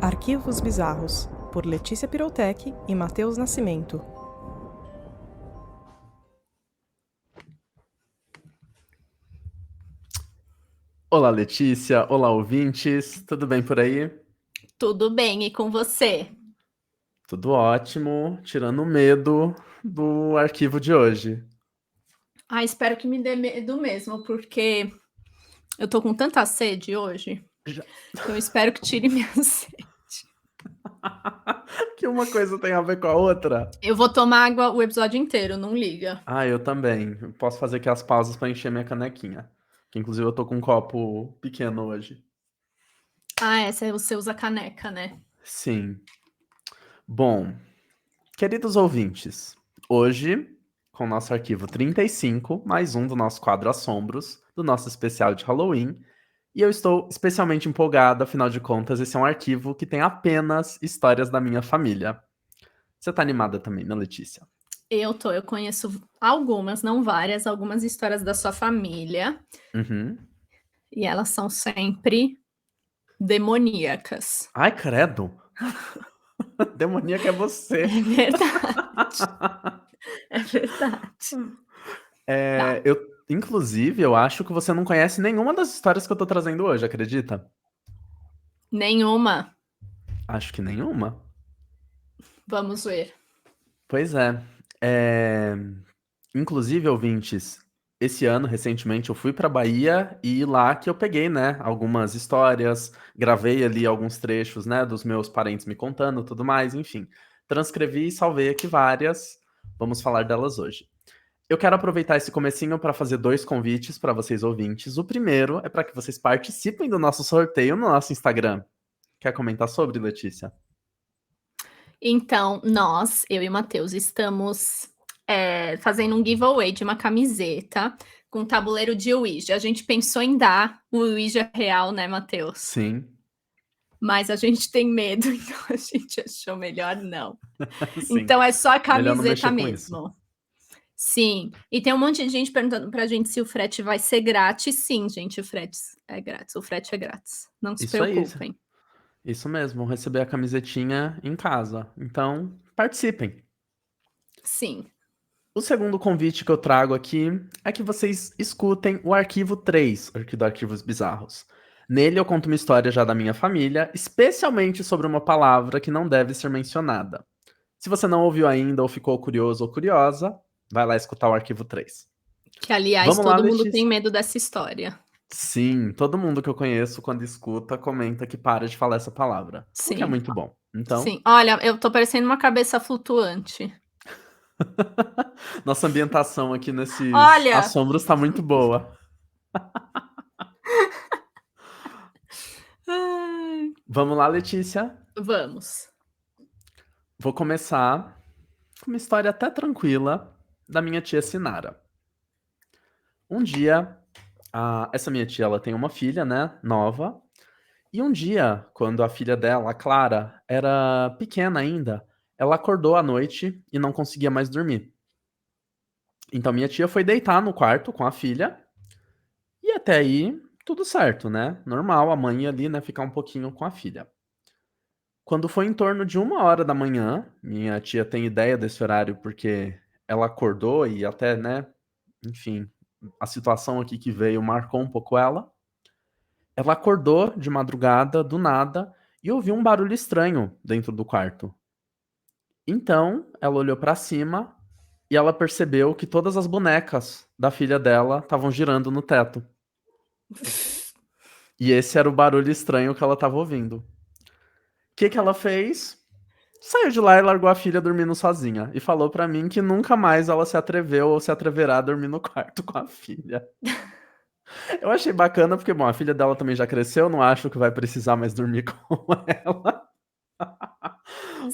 Arquivos Bizarros, por Letícia Pirotech e Matheus Nascimento. Olá, Letícia. Olá, ouvintes. Tudo bem por aí? Tudo bem, e com você? Tudo ótimo, tirando o medo do arquivo de hoje. Espero que me dê medo mesmo, porque eu tô com tanta sede hoje, Já- então eu espero que tire minha sede. Que uma coisa tem a ver com a outra. Eu vou tomar água o episódio inteiro, não liga. Ah, eu também. Eu posso fazer aqui as pausas para encher minha canequinha. Que inclusive eu tô com um copo pequeno hoje. Você usa caneca, né? Sim. Bom, queridos ouvintes, hoje, com o nosso arquivo 35, mais um do nosso quadro Assombros, do nosso especial de Halloween. E eu estou especialmente empolgado, afinal de contas, esse é um arquivo que tem apenas histórias da minha família. Você tá animada também, né, Letícia? Eu conheço algumas, não várias, algumas histórias da sua família, Uhum. e elas são sempre demoníacas. Ai, credo! Demoníaca é É você. verdade, é verdade. Tá. Inclusive, eu acho que você não conhece nenhuma das histórias que eu tô trazendo hoje, acredita? Nenhuma. Acho que nenhuma. Vamos ver. Pois é. É, Inclusive, ouvintes, esse ano, recentemente, eu fui pra Bahia e lá que eu peguei, né, algumas histórias, gravei ali alguns trechos, né, dos meus parentes me contando, tudo mais, enfim. Transcrevi e salvei aqui várias. Vamos falar delas hoje. Eu quero aproveitar esse comecinho para fazer dois convites para vocês ouvintes. O primeiro é para que vocês participem do nosso sorteio no nosso Instagram. Quer comentar sobre, Letícia? Então, eu e o Matheus, estamos fazendo um giveaway de uma camiseta com tabuleiro de Ouija. A gente pensou em dar o Ouija real, né, Matheus? Sim, Mas a gente tem medo, então a gente achou melhor não. sim. Então é só a Melhor não camiseta mexer com isso. mesmo. Sim. E tem um monte de gente perguntando pra gente se o frete vai ser grátis. Sim, gente, o frete é grátis. O frete é grátis. Não se Isso aí. preocupem. Isso mesmo, vão receber a camisetinha em casa. Então, participem. Sim. O segundo convite que eu trago aqui é que vocês escutem o arquivo 3, do Arquivos Bizarros. Nele eu conto uma história já da minha família, especialmente sobre uma palavra que não deve ser mencionada. Se você não ouviu ainda ou ficou curioso ou curiosa, vai lá escutar o arquivo 3. Que, aliás, Vamos lá, todo mundo tem Letícia. medo dessa história. Sim, todo mundo que eu conheço, quando escuta, comenta que para de falar essa palavra, o que é Sim. muito bom. Então, Sim. Olha, eu tô parecendo uma cabeça flutuante. nossa ambientação aqui nesses Olha! assombros tá muito boa. Ai. Vamos lá, Letícia. Vamos. Vou começar com uma história até tranquila da minha tia Sinara. Um dia, essa minha tia, ela tem uma filha, né, nova. E um dia, quando a filha dela, a Clara, era pequena ainda, ela acordou à noite e não conseguia mais dormir. Então minha tia foi deitar no quarto com a filha e até aí tudo certo, né? Normal, a mãe ia ali, né, ficar um pouquinho com a filha. Quando foi em torno de 1 hora da manhã, minha tia tem ideia desse horário porque ela acordou e até, né, enfim, a situação aqui que veio marcou um pouco ela. Ela acordou de madrugada, do nada, e ouviu um barulho estranho dentro do quarto. Então, ela olhou pra cima e ela percebeu que todas as bonecas da filha dela estavam girando no teto. E esse era o barulho estranho que ela estava ouvindo. O que que ela fez? Saiu de lá e largou a filha dormindo sozinha. E falou pra mim que nunca mais ela se atreveu ou se atreverá a dormir no quarto com a filha. Eu achei bacana porque, bom, a filha dela também já cresceu, não acho que vai precisar mais dormir com ela.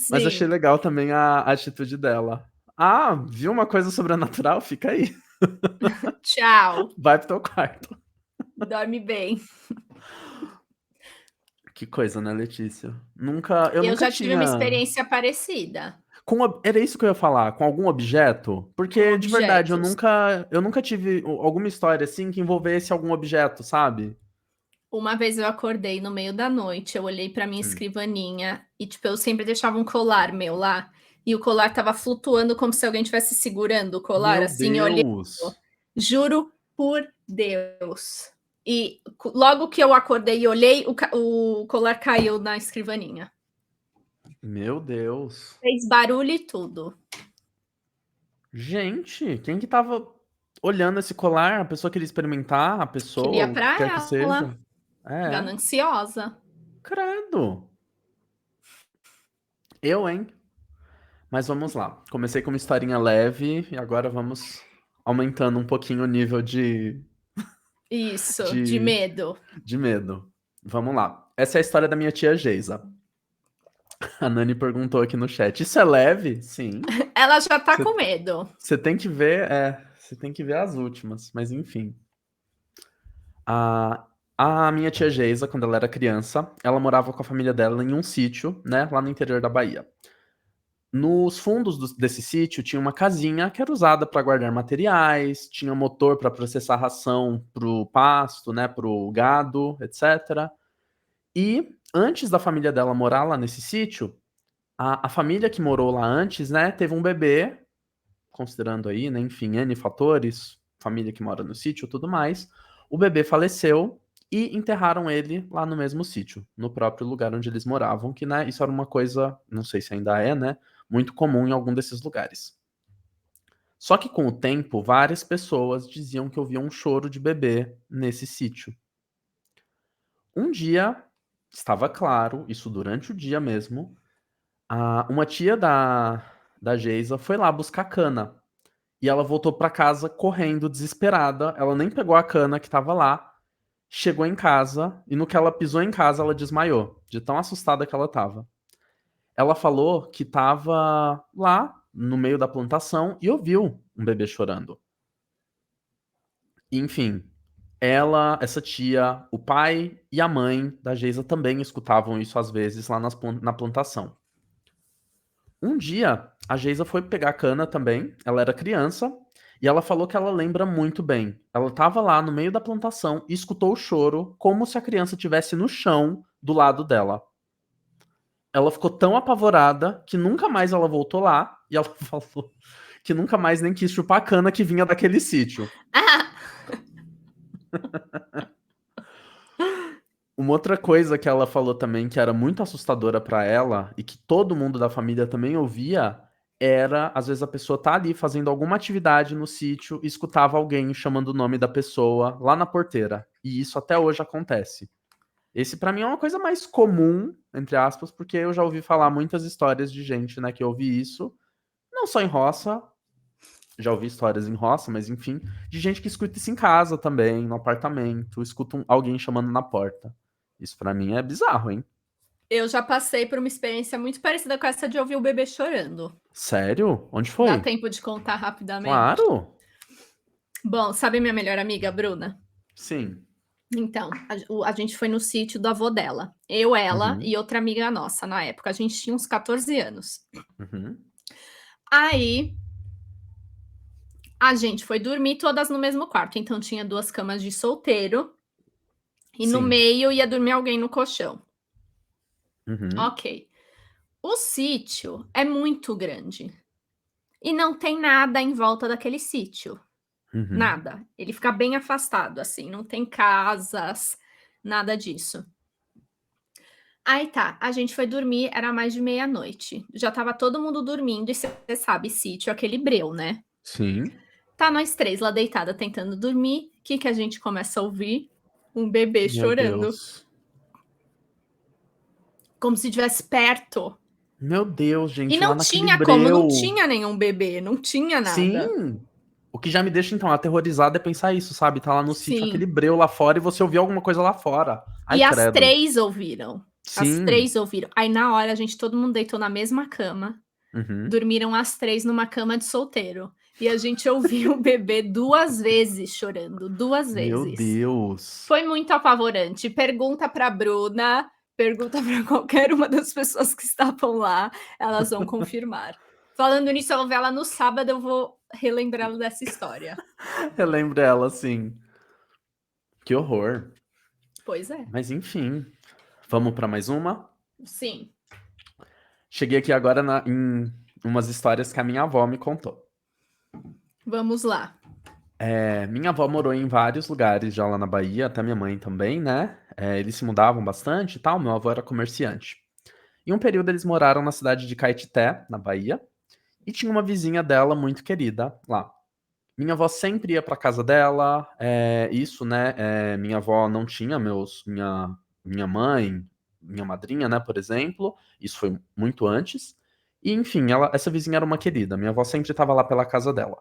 Mas achei Sim. legal também a atitude dela. Ah, viu uma coisa sobrenatural? Fica aí. Tchau. Vai pro teu quarto. Dorme bem. Que coisa, né, Letícia? Eu Eu nunca já tive uma tinha. experiência parecida Era isso que eu ia falar, com algum objeto? com Porque, de verdade, eu objetos. nunca, eu nunca tive alguma história assim que envolvesse algum objeto, sabe? Uma vez eu acordei no meio da noite, eu olhei pra minha Hum. escrivaninha e, tipo, eu sempre deixava um colar meu lá, e o colar estava flutuando como se alguém estivesse segurando o colar, Meu assim, olhando. Deus! Juro por Deus. E logo que eu acordei e olhei, o colar caiu na escrivaninha. Meu Deus! Fez barulho e tudo. Gente, quem que tava olhando esse colar? A pessoa queria experimentar, a pessoa, Queria o que quer que pra ela, seja? É, gananciosa. credo. Eu, hein? Mas vamos lá. Comecei com uma historinha leve e agora vamos aumentando um pouquinho o nível Isso, de de, medo. de medo. Vamos lá. Essa é a história da minha tia Geisa. A Nani perguntou aqui no chat. Isso é leve? Sim. Ela já tá Você com medo. você tem que ver, você tem que ver as últimas, mas enfim. A, a minha tia Geisa, quando ela era criança, ela morava com a família dela em um sítio, né, lá no interior da Bahia. Nos fundos desse sítio tinha uma casinha que era usada para guardar materiais, tinha motor para processar ração pro pasto, né, pro gado, etc. E antes da família dela morar lá nesse sítio, a família que morou lá antes, né, teve um bebê, considerando aí, né, enfim, N fatores, família que mora no sítio e tudo mais. O bebê faleceu e enterraram ele lá no mesmo sítio, no próprio lugar onde eles moravam, que, né, isso era uma coisa, não sei se ainda é, né, muito comum em algum desses lugares. Só que com o tempo, várias pessoas diziam que ouviam um choro de bebê nesse sítio. Um dia, estava claro, isso durante o dia mesmo, uma tia da Geisa foi lá buscar cana. E ela voltou pra casa correndo, desesperada. Ela nem pegou a cana que tava lá. Chegou em casa e no que ela pisou em casa, ela desmaiou, de tão assustada que ela tava. Ela falou que tava lá no meio da plantação e ouviu um bebê chorando. Enfim, essa tia, o pai e a mãe da Geisa também escutavam isso às vezes lá na plantação. Um dia, a Geisa foi pegar cana também, ela era criança, e ela falou que ela lembra muito bem. Ela estava lá no meio da plantação e escutou o choro como se a criança estivesse no chão do lado dela. Ela ficou tão apavorada que nunca mais ela voltou lá, e ela falou que nunca mais nem quis chupar a cana que vinha daquele sítio. Ah! Uma outra coisa que ela falou também que era muito assustadora pra ela e que todo mundo da família também ouvia era, às vezes a pessoa tá ali fazendo alguma atividade no sítio e escutava alguém chamando o nome da pessoa lá na porteira. E isso até hoje acontece. Esse pra mim é uma coisa mais comum, entre aspas, porque eu já ouvi falar muitas histórias de gente, né, que ouvi isso, não só em roça, já ouvi histórias em roça, mas enfim, de gente que escuta isso em casa também, no apartamento, escuta alguém chamando na porta. Isso pra mim é bizarro, hein? Eu já passei por uma experiência muito parecida com essa de ouvir o bebê chorando. Sério? Onde Dá foi? tempo de contar rapidamente? Claro! Bom, sabe minha melhor amiga, Bruna? Sim. Então, a gente foi no sítio do avô dela. Eu, ela Uhum, e outra amiga nossa na época. A gente tinha uns 14 anos. uhum. Aí, a gente foi dormir todas no mesmo quarto. Então, tinha 2 camas de solteiro e no Sim. meio ia dormir alguém no colchão. Uhum, Ok. O sítio é muito grande e não tem nada em volta daquele sítio. uhum. Nada. Ele fica bem afastado, assim, não tem casas, nada disso. Aí tá, a gente foi dormir, era mais de meia-noite. Já estava todo mundo dormindo e você sabe, sítio, aquele breu, né? Sim. Tá nós 3 lá deitada tentando dormir, o que que a gente começa a ouvir? Um bebê Meu chorando, Deus. como se estivesse perto. Meu Deus, E gente, lá não naquele tinha como, não breu. tinha nenhum bebê, não tinha nada. Sim. O que já me deixa, então, aterrorizado é pensar isso, sabe? Tá lá no sítio, aquele Sim. breu lá fora e você ouvir alguma coisa lá fora. Ai, E as credo. 3 ouviram. As Sim. 3 ouviram. Aí na hora a gente todo mundo deitou na mesma cama. Uhum. Dormiram as 3 numa cama de solteiro. E a gente ouviu o bebê 2 vezes chorando, 2 Meu vezes. Deus. Foi muito apavorante. Pergunta pra Bruna, pergunta pra qualquer uma das pessoas que estavam lá, elas vão confirmar. Falando nisso, eu vou ver ela no sábado, eu vou relembrá-la dessa história. Eu lembro dela, assim. Que horror. Pois é. Mas enfim, vamos para mais uma? Sim. Cheguei aqui agora em umas histórias que a minha avó me contou. Vamos lá. Minha avó morou em vários lugares já lá na Bahia, até minha mãe também, né? Eles se mudavam bastante e tal, meu avô era comerciante. Em um período eles moraram na cidade de Caetité, na Bahia, e tinha uma vizinha dela muito querida lá. Minha avó sempre ia pra casa dela, isso, né? Minha avó não tinha minha mãe, minha madrinha, né, por exemplo. Isso foi muito antes. E, enfim, essa vizinha era uma querida. Minha avó sempre estava lá pela casa dela.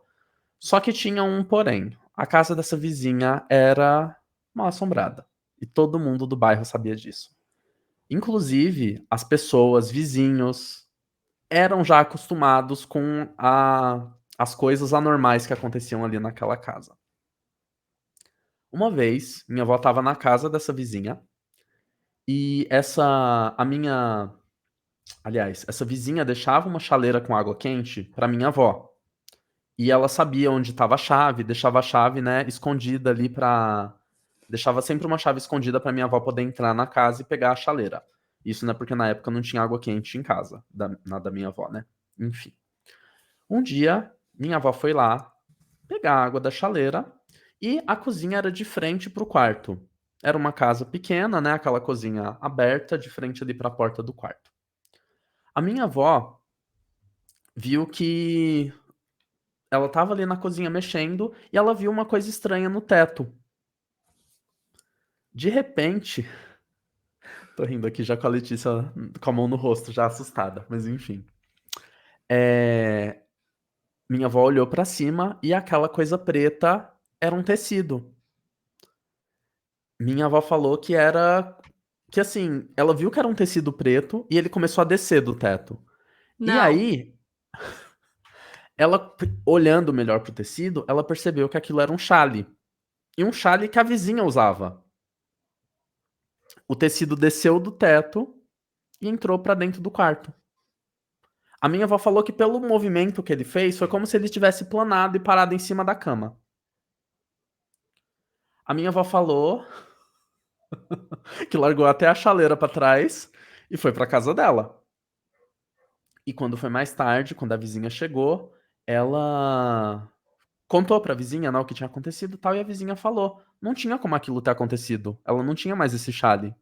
Só que tinha um porém. A casa dessa vizinha era mal assombrada. E todo mundo do bairro sabia disso. Inclusive, as pessoas, vizinhos, eram já acostumados com as coisas anormais que aconteciam ali naquela casa. Uma vez, minha avó estava na casa dessa vizinha e essa vizinha deixava uma chaleira com água quente para minha avó. E ela sabia onde estava a chave, deixava a chave, né, escondida ali deixava sempre uma chave escondida para minha avó poder entrar na casa e pegar a chaleira. Isso, né, porque na época não tinha água quente em casa, na da minha avó, né? Enfim. Um dia, minha avó foi lá pegar a água da chaleira e a cozinha era de frente para o quarto. Era uma casa pequena, né? Aquela cozinha aberta de frente ali para a porta do quarto. A minha avó viu que ela estava ali na cozinha mexendo e ela viu uma coisa estranha no teto. De repente, tô rindo aqui já com a Letícia com a mão no rosto, já assustada, mas enfim. Minha avó olhou para cima e aquela coisa preta era um tecido. Minha avó falou que era. Que assim, ela viu que era um tecido preto e ele começou a descer do teto. E Não. aí, ela, olhando melhor pro tecido, ela percebeu que aquilo era um chale. E um chale que a vizinha usava. O tecido desceu do teto e entrou pra dentro do quarto. A minha avó falou que pelo movimento que ele fez, foi como se ele tivesse planado e parado em cima da cama. A minha avó falou que largou até a chaleira pra trás e foi pra casa dela. E quando foi mais tarde, quando a vizinha chegou, ela contou pra vizinha, né, o que tinha acontecido e tal, e a vizinha falou: não tinha como aquilo ter acontecido. Ela não tinha mais esse chale.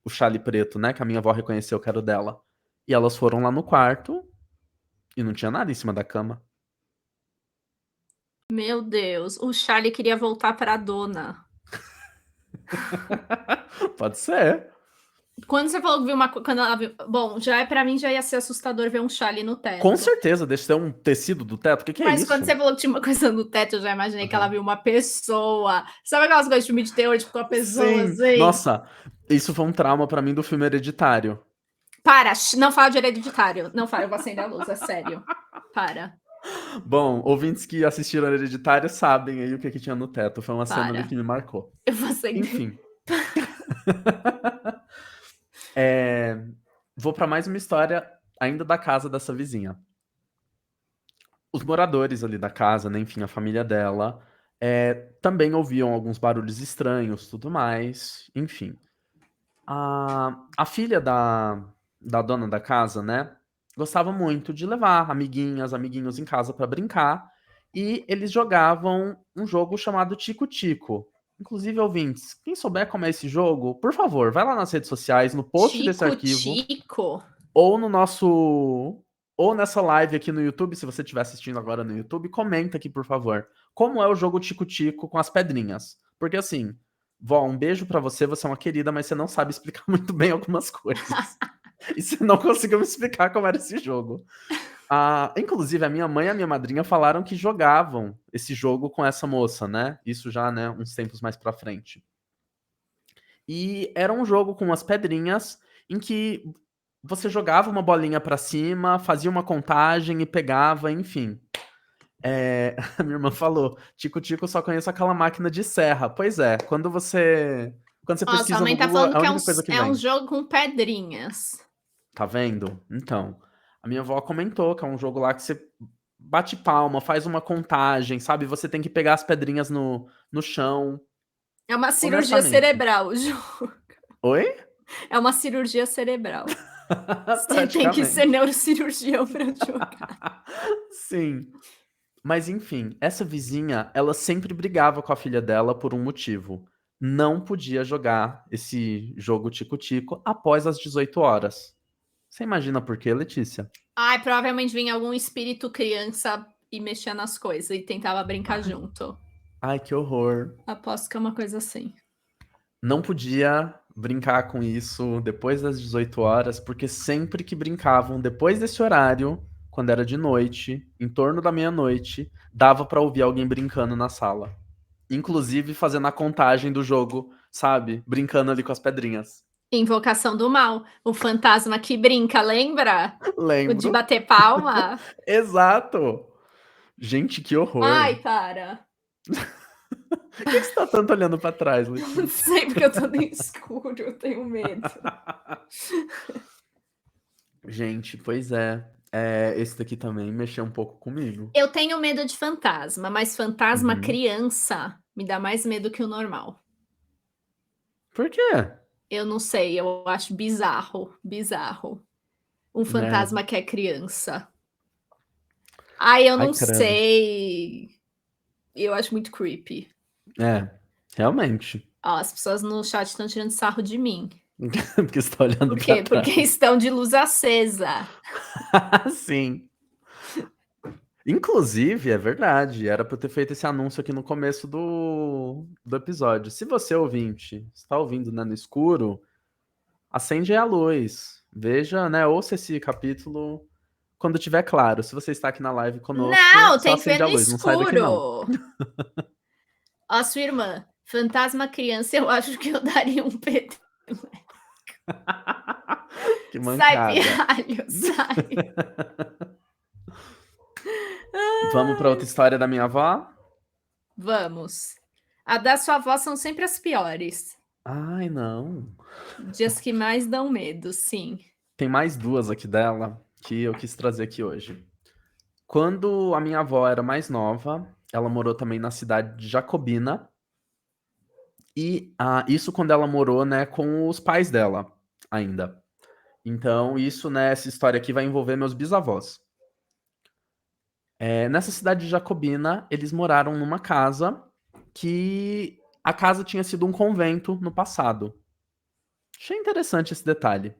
O chale preto, né, que a minha avó reconheceu que era o dela. E elas foram lá no quarto e não tinha nada em cima da cama. Meu Deus, o Charlie queria voltar para a dona. Pode ser. Quando você falou que viu quando ela viu, bom, para mim já ia ser assustador ver um Charlie no Com teto. certeza, deixa ter um tecido do teto. O que é Mas isso? quando você falou que tinha uma coisa no teto, eu já imaginei que ela Uhum. viu uma pessoa. Sabe aquelas coisas de filme de terror, tipo, com a pessoa Sim. assim? Nossa, isso foi um trauma pra mim do filme Hereditário. Para, não fala de Hereditário. Não fala, eu vou acender a luz, é sério. Para, Bom, ouvintes que assistiram Hereditário sabem aí o que tinha no teto. Foi uma cena ali para. que me marcou. Eu vou acender. Enfim. Vou pra mais uma história ainda da casa dessa vizinha. Os moradores ali da casa, né, enfim, a família dela, também ouviam alguns barulhos estranhos, tudo mais, enfim. A filha da dona da casa, né, gostava muito de levar amiguinhas, amiguinhos em casa pra brincar, e eles jogavam um jogo chamado Tico Tico. Inclusive, ouvintes, quem souber como é esse jogo, por favor, vai lá nas redes sociais, no post desse Tico arquivo, Tico. ou no nosso. Ou nessa live aqui no YouTube, se você estiver assistindo agora no YouTube, comenta aqui, por favor. Como é o jogo Tico Tico com as pedrinhas? Porque assim, vó, um beijo pra você, você é uma querida, mas você não sabe explicar muito bem algumas coisas. E você não conseguiu me explicar como era esse jogo. Inclusive, a minha mãe e a minha madrinha falaram que jogavam esse jogo com essa moça, né? Isso já, né, uns tempos mais pra frente. E era um jogo com umas pedrinhas em que você jogava uma bolinha pra cima, fazia uma contagem e pegava, enfim. A minha irmã falou, Tico Tico só conheço aquela máquina de serra. Pois é, quando você Ó, sua pesquisa mãe no tá Google, é falando a que única coisa que é um vem. jogo com pedrinhas. Tá vendo? Então, a minha avó comentou que é um jogo lá que você bate palma, faz uma contagem, sabe? Você tem que pegar as pedrinhas no chão. É uma cirurgia Honestamente. cerebral, Ju. Oi? É uma cirurgia cerebral. Você tem que ser Praticamente. neurocirurgião pra jogar. Sim. Mas enfim, essa vizinha, ela sempre brigava com a filha dela por um motivo. Não podia jogar esse jogo tico-tico após as 18 horas. Você imagina por quê, Letícia? Ai, provavelmente vinha algum espírito criança e mexia nas coisas e tentava brincar junto. Ai, que horror. Aposto que é uma coisa assim. Não podia brincar com isso depois das 18 horas, porque sempre que brincavam depois desse horário, quando era de noite, em torno da meia-noite, dava pra ouvir alguém brincando na sala. Inclusive fazendo a contagem do jogo, sabe? Brincando ali com as pedrinhas. Invocação do mal. O fantasma que brinca, lembra? O de Lembro. bater palma. Exato! Gente, que horror. Ai, para. Por que você tá tanto olhando pra trás, Não Letícia? sei, porque eu tô no escuro, eu tenho medo. Gente, pois é. Esse daqui também mexeu um pouco comigo. Eu tenho medo de fantasma, mas fantasma Uhum. criança me dá mais medo que o normal. Por quê? Eu não sei, eu acho bizarro, bizarro. Um Né? fantasma que é criança. Ai, eu Ai, não credo. sei. Eu acho muito creepy. Realmente. Ó, as pessoas no chat estão tirando sarro de mim. Porque você tá olhando Por pra quê? Porque trás. estão de luz acesa. Sim. Inclusive, é verdade, era pra eu ter feito esse anúncio aqui no começo do episódio. Se você, ouvinte, está ouvindo, né, no escuro, acende a luz. Veja, né, ouça esse capítulo quando tiver claro. Se você está aqui na live conosco, Não, só tem que ver acende a no luz, não sai daqui não. escuro. Ó, sua irmã, fantasma criança, eu acho que eu daria um PT. Que Sai, mancada. pirralho, sai. Vamos para outra história da minha avó? Vamos. A da sua avó são sempre as piores. Ai, não. Dias que mais dão medo, sim. Tem mais duas aqui dela que eu quis trazer aqui hoje. Quando a minha avó era mais nova, ela morou também na cidade de Jacobina. E isso quando ela morou, né, com os pais dela ainda. Então, isso, né, essa história aqui vai envolver meus bisavós. Nessa cidade de Jacobina, eles moraram numa casa que a casa tinha sido um convento no passado. Achei interessante esse detalhe.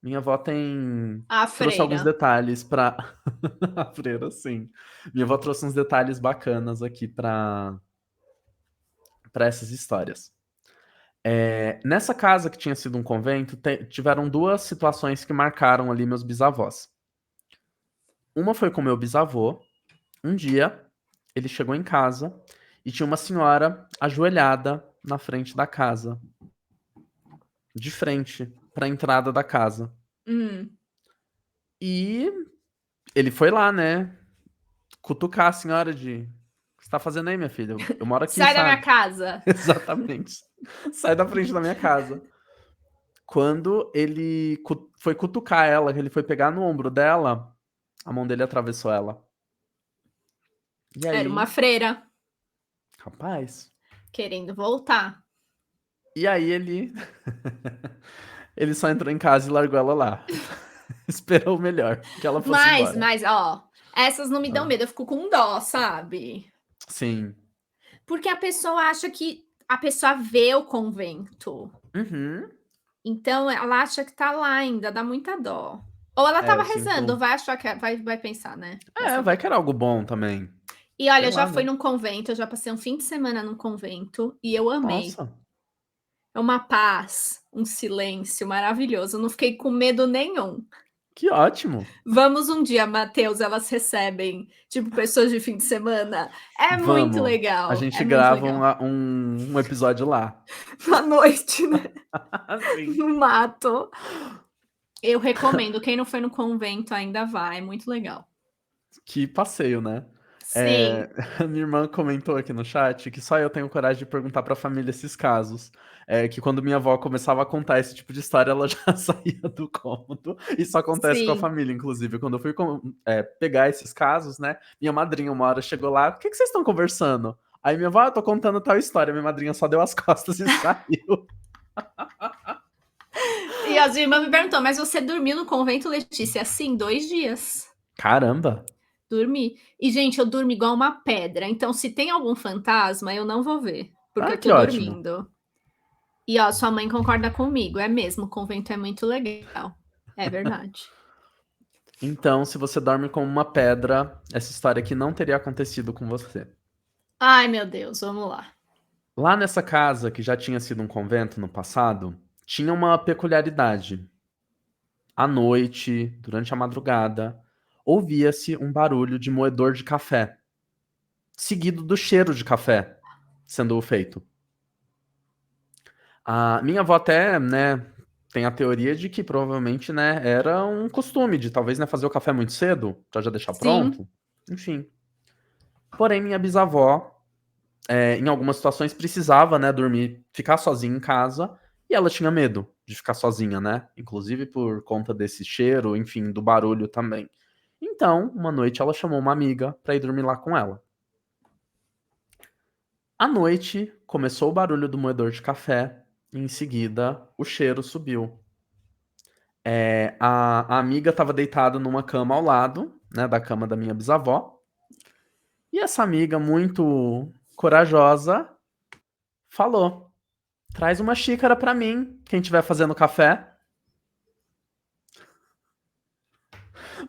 Minha avó A trouxe alguns freira. detalhes pra. A freira, sim. Minha avó trouxe uns detalhes bacanas aqui pra essas histórias. Nessa casa que tinha sido um convento, tiveram duas situações que marcaram ali meus bisavós. Uma foi com meu bisavô. Um dia, ele chegou em casa e tinha uma senhora ajoelhada na frente da casa, de frente para a entrada da casa. E ele foi lá, né, cutucar a senhora de: "O que você tá fazendo aí, minha filha? Eu moro aqui, Sai da minha sabe?" casa. Exatamente. Sai da frente da minha casa. Quando ele foi cutucar ela, que ele foi pegar no ombro dela, a mão dele atravessou ela. E Era uma aí, freira rapaz. querendo voltar. E aí ele ele só entrou em casa e largou ela lá. Esperou o melhor, que ela fosse embora. Mas, ó, essas não me dão Hã. medo, eu fico com dó, sabe? Sim. Porque a pessoa acha que a pessoa vê o convento. Uhum. Então ela acha que tá lá ainda, dá muita dó. Ou ela Eu estava rezando, sinto. vai achar que vai pensar, né, dessa Vai que forma. era algo bom também. E olha, Sei eu já lá, fui né. num convento, eu já passei um fim de semana num convento e eu amei. Nossa, É uma paz, um silêncio maravilhoso, eu não fiquei com medo nenhum. que ótimo. Vamos um dia, Matheus, elas recebem, tipo, pessoas de fim de semana. É muito Vamos. A legal, é gente muito grava legal. um episódio lá. À noite, né, Sim. no mato. Eu recomendo, quem não foi no convento ainda vai, é muito legal. Que passeio, né. Sim, A minha irmã comentou aqui no chat que só eu tenho coragem de perguntar pra família esses casos. Que quando minha avó começava a contar esse tipo de história, ela já saía do cômodo. Isso acontece com a sim. família, inclusive. Quando eu fui pegar esses casos, né? Minha madrinha uma hora chegou lá: "O que que vocês estão conversando?" Aí minha avó, tô contando tal história. Minha madrinha só deu as costas e saiu. E a minha irmã me perguntou, mas você dormiu no convento, Letícia? Sim, 2 dias. Caramba. Dormi. E, gente, eu durmo igual uma pedra. Então, se tem algum fantasma, eu não vou ver. Porque eu Que tô ótimo. dormindo. E, ó, sua mãe concorda comigo. É mesmo, o convento é muito legal. É verdade. Então, se você dorme como uma pedra, essa história aqui não teria acontecido com você. Ai, meu Deus, vamos lá. Lá nessa casa, que já tinha sido um convento no passado, tinha uma peculiaridade. À noite, durante a madrugada, ouvia-se um barulho de moedor de café, seguido do cheiro de café sendo feito. A minha avó até, né, tem a teoria de que provavelmente, né, era um costume de talvez, né, fazer o café muito cedo, pra já deixar Sim. pronto. Enfim. Porém, minha bisavó, em algumas situações, precisava, né, dormir, ficar sozinha em casa, e ela tinha medo de ficar sozinha, né? Inclusive por conta desse cheiro, enfim, do barulho também. Então, uma noite ela chamou uma amiga pra ir dormir lá com ela. À noite, começou o barulho do moedor de café, e em seguida o cheiro subiu. A amiga estava deitada numa cama ao lado, né, da cama da minha bisavó. E essa amiga, muito corajosa, falou: traz uma xícara pra mim, quem estiver fazendo café.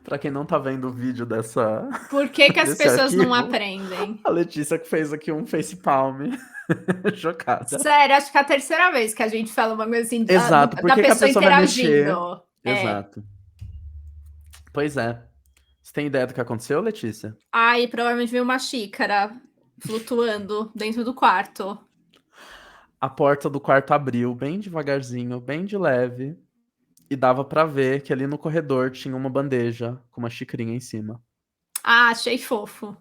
Pra quem não tá vendo o vídeo dessa Por que as desse pessoas não arquivo, aprendem? a Letícia que fez aqui um facepalm. Chocada. Sério, acho que é a terceira vez que a gente fala uma coisa assim Exato, por da que a pessoa pessoa vai mexer? interagindo. Exato. Pois é. Você tem ideia do que aconteceu, Letícia? Ai, provavelmente veio uma xícara flutuando dentro do quarto. A porta do quarto abriu bem devagarzinho, bem de leve, e dava pra ver que ali no corredor tinha uma bandeja com uma xicrinha em cima. Ah, achei fofo.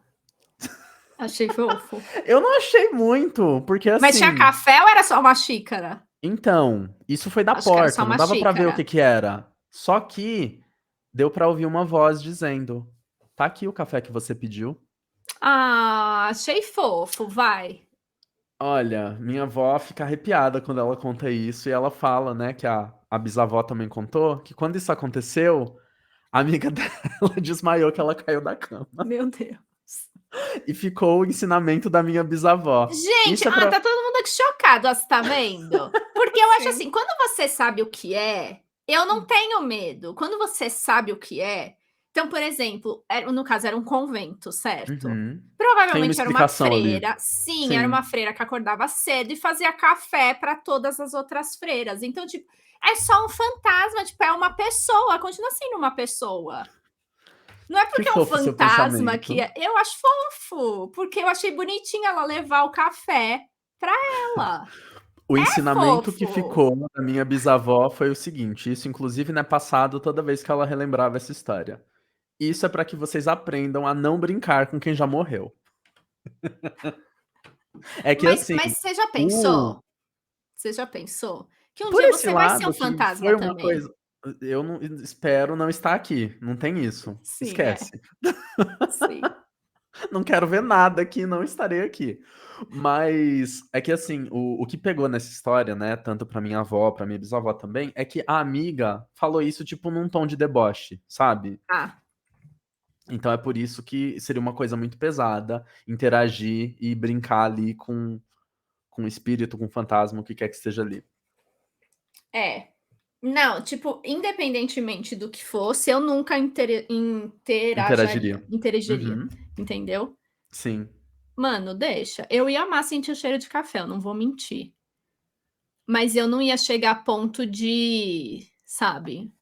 Achei fofo. Eu não achei muito, porque Mas tinha assim. café ou era só uma xícara? Então, isso foi da Acho que era só porta, não uma dava pra ver o xícara. que era. Só que deu pra ouvir uma voz dizendo: tá aqui o café que você pediu. Ah, achei fofo, vai. Olha, minha avó fica arrepiada quando ela conta isso e ela fala, né, que a bisavó também contou, que quando isso aconteceu, a amiga dela desmaiou que ela caiu da cama. Meu Deus. E ficou o ensinamento da minha bisavó. Gente, Isso é pra... tá todo mundo aqui chocado, ó, você tá vendo? Porque eu acho Sim. assim, quando você sabe o que é, eu não tenho medo. Quando você sabe o que é, então, por exemplo, no caso era um convento, certo? Uhum. Tem uma Provavelmente era uma explicação ali. freira. Sim, era Sim. uma freira que acordava cedo e fazia café para todas as outras freiras. Então, tipo, é só um fantasma, tipo, é uma pessoa, continua sendo uma pessoa. Não é Que porque é um fofo seu fantasma que pensamento. eu acho fofo, porque eu achei bonitinha ela levar o café para ela. O É ensinamento que fofo. ficou da minha bisavó foi o seguinte, isso inclusive é passado toda vez que ela relembrava essa história. Isso é pra que vocês aprendam a não brincar com quem já morreu. É que Mas assim, você já o pensou? Você já pensou que um por dia esse você vai ser um lado que fantasma foi uma também? coisa eu não espero não estar aqui, não tem isso, Sim, é. esquece. Sim. Não quero ver nada aqui, não estarei aqui. Mas é que assim, o que pegou nessa história, né, tanto pra minha avó, pra minha bisavó também, é que a amiga falou isso, tipo, num tom de deboche, sabe? Ah, Então é por isso que seria uma coisa muito pesada interagir e brincar ali com o espírito, com o fantasma, o que quer que esteja ali. é. Não, tipo, independentemente do que fosse, eu nunca Interagiria. interagiria, Uhum, entendeu? sim. Mano, deixa. Eu ia amar sentir o cheiro de café, eu não vou mentir. Mas eu não ia chegar a ponto de, sabe?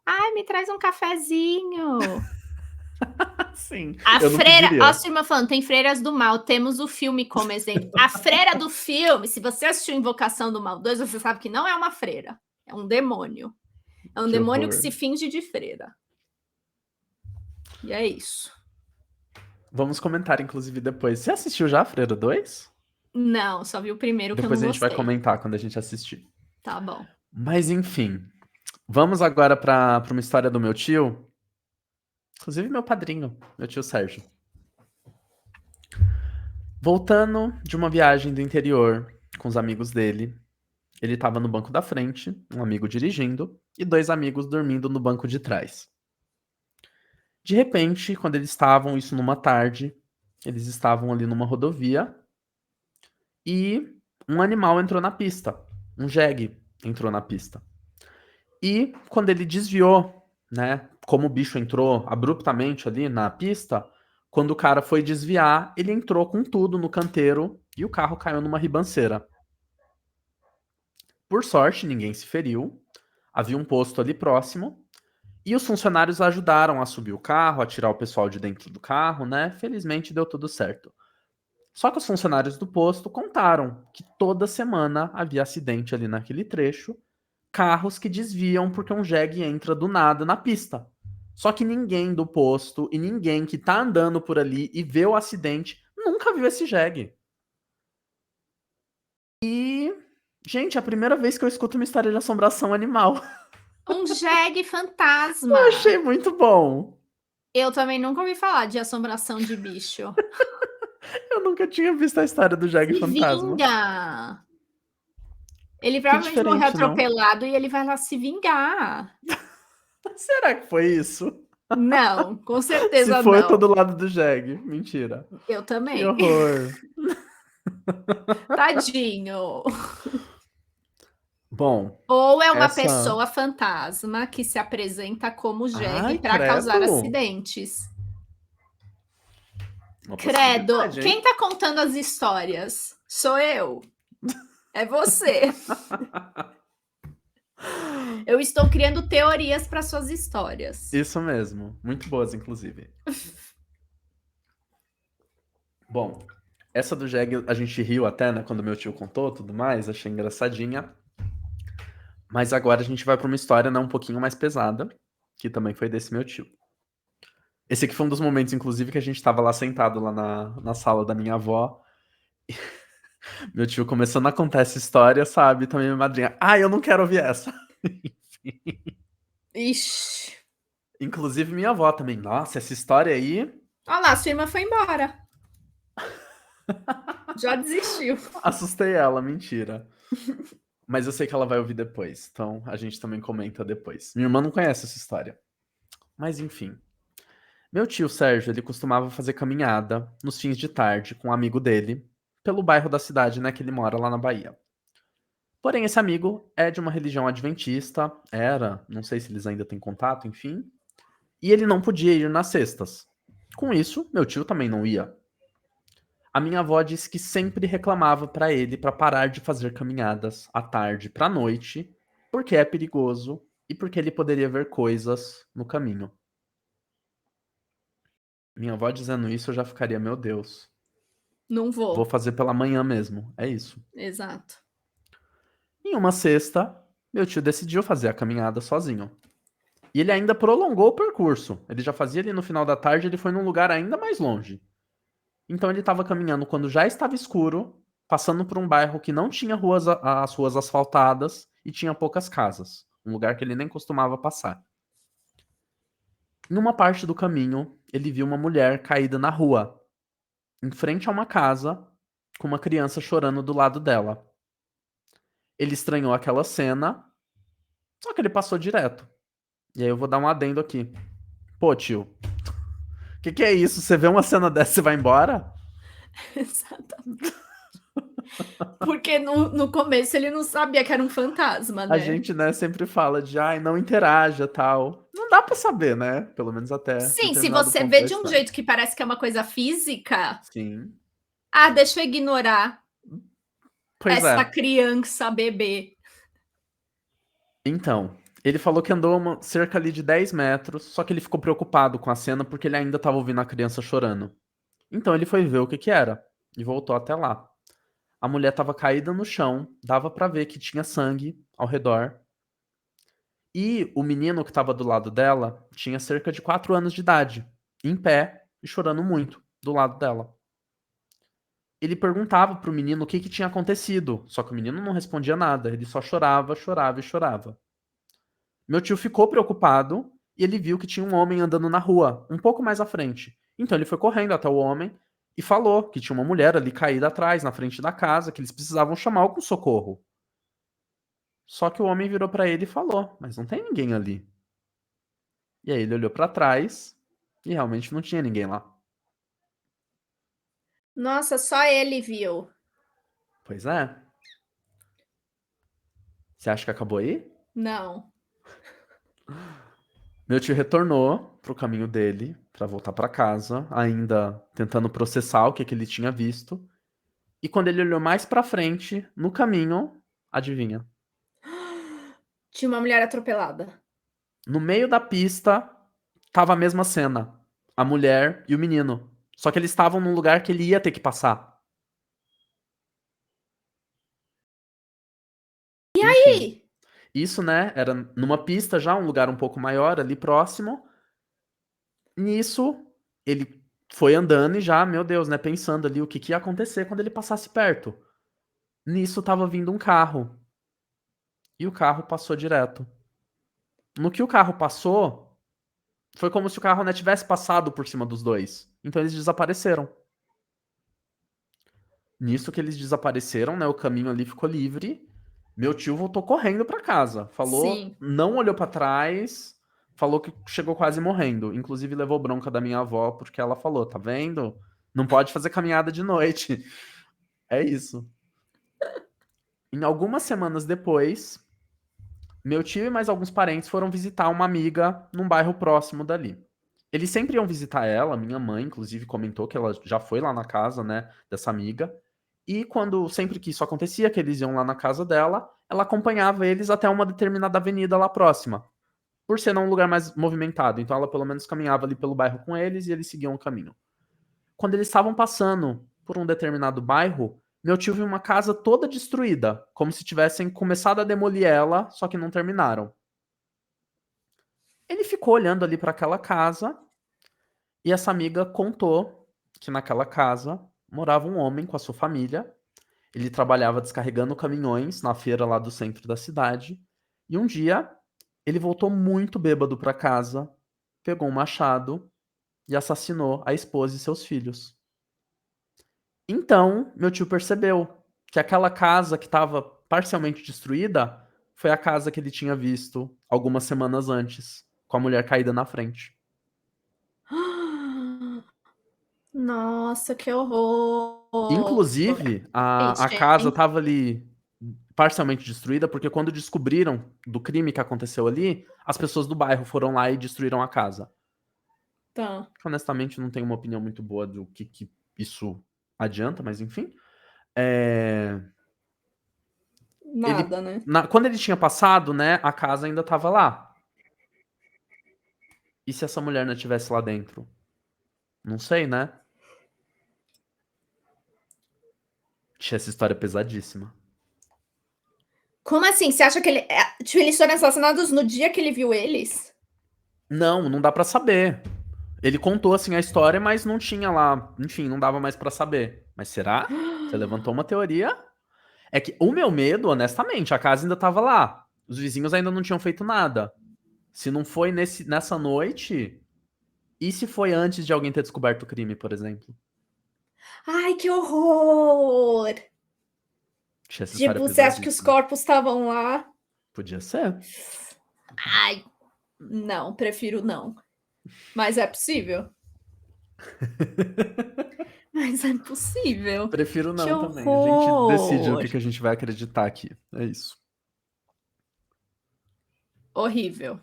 Ai, me traz um cafezinho. Sim, A eu não freira, ó, pediria. sua irmã falando, tem freiras do mal, temos o filme como exemplo. A freira do filme, se você assistiu Invocação do Mal 2, você sabe que não é uma freira, é um demônio. É um Que demônio que horror. se finge de freira. E é isso. Vamos comentar, inclusive, depois. Você assistiu já a Freira 2? Não, só vi o primeiro que eu não Depois a gente vai gostei. comentar quando a gente assistir. Tá bom. Mas enfim, vamos agora para uma história do meu tio. Inclusive meu padrinho, meu tio Sérgio. Voltando de uma viagem do interior com os amigos dele, ele estava no banco da frente, um amigo dirigindo e 2 amigos dormindo no banco de trás. De repente, quando eles estavam, isso numa tarde, eles estavam ali numa rodovia e um animal entrou na pista. Um jegue entrou na pista. E quando ele desviou, né? Como o bicho entrou abruptamente ali na pista, quando o cara foi desviar, ele entrou com tudo no canteiro e o carro caiu numa ribanceira. Por sorte, ninguém se feriu. Havia um posto ali próximo. E os funcionários ajudaram a subir o carro, a tirar o pessoal de dentro do carro, né? Felizmente deu tudo certo. Só que os funcionários do posto contaram que toda semana havia acidente ali naquele trecho, carros que desviam porque um jegue entra do nada na pista. Só que ninguém do posto e ninguém que tá andando por ali e vê o acidente nunca viu esse jegue. E, gente, é a primeira vez que eu escuto uma história de assombração animal. Um jegue fantasma. Eu achei muito bom. Eu também nunca ouvi falar de assombração de bicho. Eu nunca tinha visto a história do jegue Se fantasma. vinga! Ele provavelmente morreu diferente, não? atropelado e ele vai lá se vingar. Será que foi isso? Não, com Se certeza foi, eu não. tô do lado do jegue. Mentira. Eu Que também. horror. Tadinho. Bom, Ou é uma essa... pessoa fantasma que se apresenta como jegue Ai, para causar credo. acidentes. Uma Credo. possibilidade, hein? Quem tá contando as histórias? Sou eu. É você. Eu estou criando teorias para suas histórias. Isso mesmo. Muito boas, inclusive. Bom, essa do jegue a gente riu até, né? Quando meu tio contou tudo mais. Achei engraçadinha. Mas agora a gente vai pra uma história, né, um pouquinho mais pesada. Que também foi desse meu tio. Esse aqui foi um dos momentos, inclusive, que a gente tava lá sentado lá na sala da minha avó. Meu tio começando a contar essa história, sabe? Também minha madrinha. Ah, eu não quero ouvir essa. Ixi. Inclusive minha avó também. Nossa, essa história aí. Olha lá, sua irmã foi embora. Já desistiu. Assustei ela, mentira. Mas eu sei que ela vai ouvir depois. Então a gente também comenta depois. Minha irmã não conhece essa história. Mas enfim. Meu tio Sérgio, ele costumava fazer caminhada nos fins de tarde com um amigo dele, pelo bairro da cidade, né, que ele mora lá na Bahia. Porém, esse amigo é de uma religião adventista, era, não sei se eles ainda têm contato, enfim, e ele não podia ir nas sextas. Com isso, meu tio também não ia. A minha avó disse que sempre reclamava pra ele pra parar de fazer caminhadas à tarde pra noite, porque é perigoso e porque ele poderia ver coisas no caminho. Minha avó dizendo isso, eu já ficaria, meu Deus. Não Vou vou. fazer pela manhã mesmo. É isso. Exato. Em uma sexta, meu tio decidiu fazer a caminhada sozinho. E ele ainda prolongou o percurso. Ele já fazia ali no final da tarde, ele foi num lugar ainda mais longe. Então ele estava caminhando quando já estava escuro, passando por um bairro que não tinha as ruas asfaltadas e tinha poucas casas. Um lugar que ele nem costumava passar. Em uma parte do caminho, ele viu uma mulher caída na rua, em frente a uma casa, com uma criança chorando do lado dela. Ele estranhou aquela cena, só que ele passou direto. E aí eu vou dar um adendo aqui. Pô, tio, o que é isso? Você vê uma cena dessa e vai embora? Exatamente. Porque no começo ele não sabia que era um fantasma, A né? gente, né, sempre fala de, ai, não interaja, tal. Não dá pra saber, né? Pelo menos até Sim, se determinado você ponto vê da de um história. jeito que parece que é uma coisa física, Sim. deixa eu ignorar Pois essa é. criança bebê. Então, ele falou que andou cerca ali de 10 metros, só que ele ficou preocupado com a cena porque ele ainda tava ouvindo a criança chorando. Então ele foi ver o que era e voltou até lá. A mulher tava caída no chão, dava pra ver que tinha sangue ao redor. E o menino que tava do lado dela tinha cerca de 4 anos de idade, em pé e chorando muito do lado dela. Ele perguntava pro menino o que tinha acontecido, só que o menino não respondia nada, ele só chorava, chorava e chorava. Meu tio ficou preocupado e ele viu que tinha um homem andando na rua, um pouco mais à frente. Então ele foi correndo até o homem, e falou que tinha uma mulher ali caída atrás, na frente da casa, que eles precisavam chamar algum socorro. Só que o homem virou pra ele e falou: "Mas não tem ninguém ali". E aí ele olhou pra trás e realmente não tinha ninguém lá. Nossa, só ele viu. Pois é. Você acha que acabou aí? Não. Meu tio retornou pro caminho dele pra voltar pra casa, ainda tentando processar o que ele tinha visto. E quando ele olhou mais pra frente, no caminho, adivinha? Tinha uma mulher atropelada. No meio da pista tava a mesma cena, a mulher e o menino. Só que eles estavam num lugar que ele ia ter que passar. Enfim, Ih, isso, né, era numa pista já, um lugar um pouco maior ali próximo. Nisso, ele foi andando e já, meu Deus, né, pensando ali o que ia acontecer quando ele passasse perto. Nisso estava vindo um carro e o carro passou direto. No que o carro passou, foi como se o carro, né, tivesse passado por cima dos dois. Então eles desapareceram. Nisso que eles desapareceram, né, o caminho ali ficou livre. Meu tio voltou correndo pra casa. Falou, sim. não olhou pra trás, falou que chegou quase morrendo. Inclusive levou bronca da minha avó porque ela falou, tá vendo? Não pode fazer caminhada de noite. É isso. Em algumas semanas depois, meu tio e mais alguns parentes foram visitar uma amiga num bairro próximo dali. Eles sempre iam visitar ela, minha mãe, inclusive, comentou que ela já foi lá na casa, né, dessa amiga. E quando sempre que isso acontecia, que eles iam lá na casa dela, ela acompanhava eles até uma determinada avenida lá próxima, por ser um lugar mais movimentado. Então ela pelo menos caminhava ali pelo bairro com eles e eles seguiam o caminho. Quando eles estavam passando por um determinado bairro, meu tio viu uma casa toda destruída, como se tivessem começado a demolir ela, só que não terminaram. Ele ficou olhando ali para aquela casa e essa amiga contou que naquela casa morava um homem com a sua família. Ele trabalhava descarregando caminhões na feira lá do centro da cidade. E um dia ele voltou muito bêbado para casa, pegou um machado e assassinou a esposa e seus filhos. Então, meu tio percebeu que aquela casa que estava parcialmente destruída foi a casa que ele tinha visto algumas semanas antes, com a mulher caída na frente. Nossa, que horror. Inclusive, a Gente, casa estava ali parcialmente destruída, porque quando descobriram do crime que aconteceu ali, as pessoas do bairro foram lá e destruíram a casa. tá. Honestamente, não tenho uma opinião muito boa do que isso adianta, mas enfim. É, ele, Nada, né. quando ele tinha passado, né, a casa ainda estava lá. E se essa mulher não estivesse lá dentro? Não sei, né? Tinha essa história pesadíssima. Como assim? Você acha que tipo, eles foram assassinados no dia que ele viu eles? Não, não dá pra saber. Ele contou assim a história, mas não tinha lá, enfim, não dava mais pra saber. Mas será? Você levantou uma teoria? É que o meu medo, honestamente, a casa ainda tava lá. Os vizinhos ainda não tinham feito nada. Se não foi nessa noite, e se foi antes de alguém ter descoberto o crime, por exemplo? Ai, que horror! Tinha essa história Tipo, você acha que os pesadíssima. corpos estavam lá? Podia ser. Ai, não, prefiro não. Mas é possível? Mas é possível. Prefiro Que não também. A gente decide no horror! que a gente vai acreditar aqui. É isso. Horrível.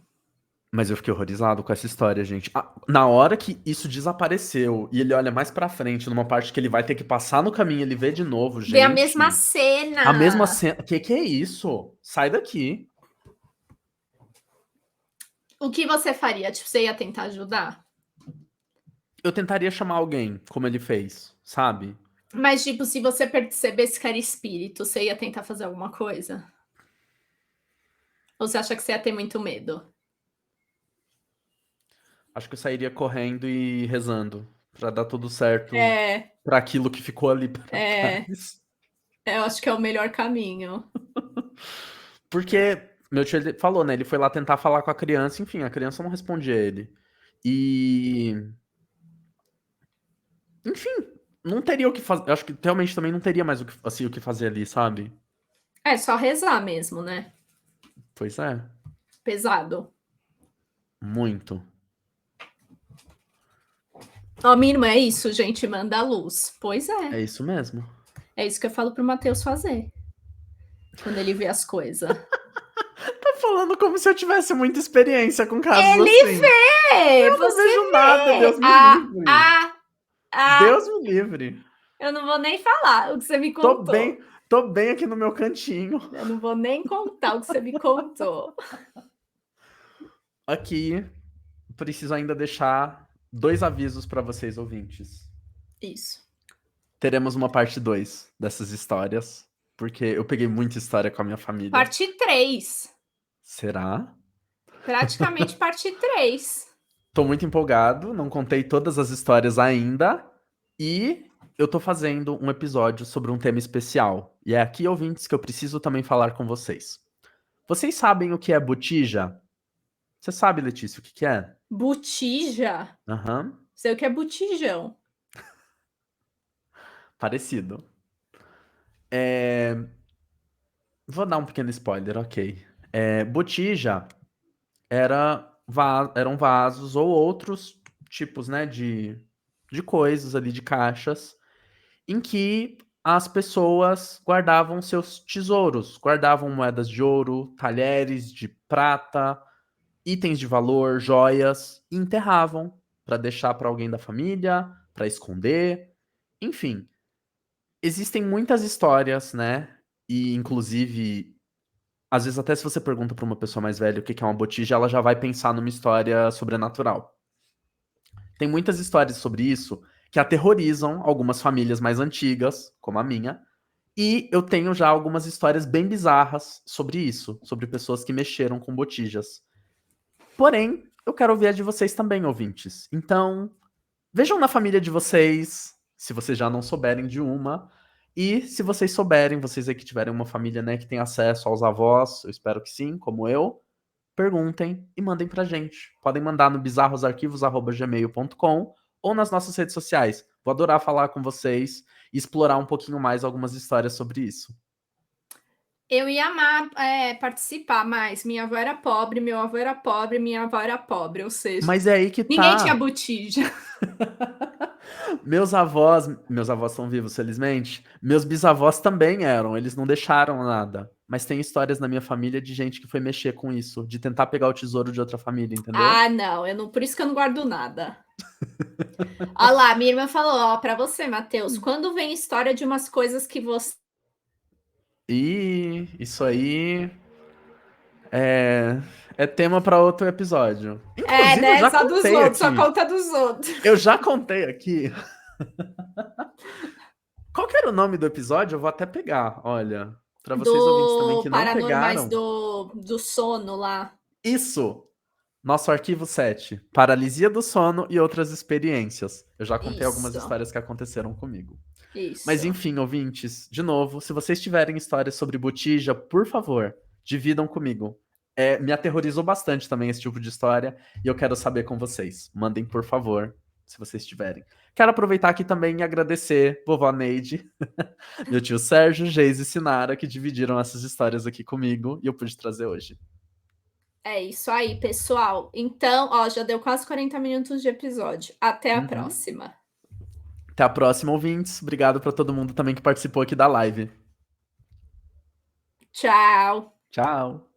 Mas eu fiquei horrorizado com essa história, gente. Na hora que isso desapareceu e ele olha mais pra frente, numa parte que ele vai ter que passar no caminho, ele vê de novo, Ver a mesma gente. A mesma cena. cena. Que é isso? Sai daqui. O que você faria? Tipo, você ia tentar ajudar? Eu tentaria chamar alguém, como ele fez, sabe? Mas, tipo, se você percebesse que era espírito, você ia tentar fazer alguma coisa? Ou você acha que você ia ter muito medo? Acho que eu sairia correndo e rezando pra dar tudo certo É, pra aquilo que ficou ali pra é. trás. Eu acho que é o melhor caminho. Porque meu tio ele falou, né? Ele foi lá tentar falar com a criança, enfim, a criança não respondia a ele. E enfim, não teria o que fazer. Eu acho que realmente também não teria mais assim, o que fazer ali, sabe? É só rezar mesmo, né? Pois é, Pesado. muito. Ó, minha irmã, é isso, gente, manda a luz. Pois É é. isso mesmo. É isso que eu falo pro Matheus fazer. Quando ele vê as coisas. Tá falando como se eu tivesse muita experiência com casos Ele assim. vê! Eu não Você vejo nada, vê! Deus me livre. Ah! Deus me livre. Eu não vou nem falar o que você me Tô contou. bem aqui no meu cantinho. Eu não vou nem contar o que você me contou. Aqui, preciso ainda deixar 2 avisos pra vocês, ouvintes. Isso. Teremos uma parte 2 dessas histórias, porque eu peguei muita história com a minha família. Parte 3. Será? Praticamente parte 3. Tô muito empolgado, não contei todas as histórias ainda, e eu tô fazendo um episódio sobre um tema especial. E é aqui, ouvintes, que eu preciso também falar com vocês. Vocês sabem o que é botija? Você sabe, Letícia, o que que é? Botija? Aham, Sei o que é botijão. parecido. Vou dar um pequeno spoiler, ok. Botija eram vasos ou outros tipos, né, de coisas ali, de caixas, em que as pessoas guardavam seus tesouros, guardavam moedas de ouro, talheres de prata, itens de valor, joias, e enterravam para deixar para alguém da família, para esconder, enfim. Existem muitas histórias, né? E inclusive, às vezes até se você pergunta para uma pessoa mais velha o que que é uma botija, ela já vai pensar numa história sobrenatural. Tem muitas histórias sobre isso que aterrorizam algumas famílias mais antigas, como a minha, e eu tenho já algumas histórias bem bizarras sobre isso, sobre pessoas que mexeram com botijas. Porém, eu quero ouvir a de vocês também, ouvintes. Então, vejam na família de vocês, se vocês já não souberem de uma, e se vocês souberem, vocês aí que tiverem uma família, né, que tem acesso aos avós, eu espero que sim, como eu, perguntem e mandem pra gente. Podem mandar no bizarrosarquivos@gmail.com ou nas nossas redes sociais. Vou adorar falar com vocês e explorar um pouquinho mais algumas histórias sobre isso. Eu ia amar participar, mas minha avó era pobre, meu avô era pobre, minha avó era pobre, ou seja, Mas é aí que ninguém tinha tá. botija. Meus avós estão vivos, felizmente. Meus bisavós também eram, eles não deixaram nada. Mas tem histórias na minha família de gente que foi mexer com isso, de tentar pegar o tesouro de outra família, entendeu? Ah, não, eu não, por isso que eu não guardo nada. Olha lá, minha irmã falou, ó, pra você, Matheus, quando vem história de umas coisas que você... E isso aí é tema para outro episódio. É, Inclusive, eu né, já só dos contei outros, só aqui. conta dos outros. Eu já contei aqui. Qual que era o nome do episódio? Eu vou até pegar, olha. Para vocês ouvintes também Do que não Paranormais pegaram. do sono lá. Isso! Nosso arquivo 7, Paralisia do sono e outras experiências. Eu já contei algumas Isso, histórias que aconteceram comigo. Mas isso. enfim, ouvintes, de novo, se vocês tiverem histórias sobre botija, por favor, dividam comigo. Me aterrorizou bastante também esse tipo de história e eu quero saber com vocês. Mandem, por favor, se vocês tiverem. Quero aproveitar aqui também e agradecer vovó Neide, meu tio Sérgio, Geise e Sinara, que dividiram essas histórias aqui comigo e eu pude trazer hoje. É isso aí, pessoal. Então, ó, já deu quase 40 minutos de episódio. Até a Uhum. próxima. Até a próxima, ouvintes. Obrigado para todo mundo também que participou aqui da live. Tchau. Tchau!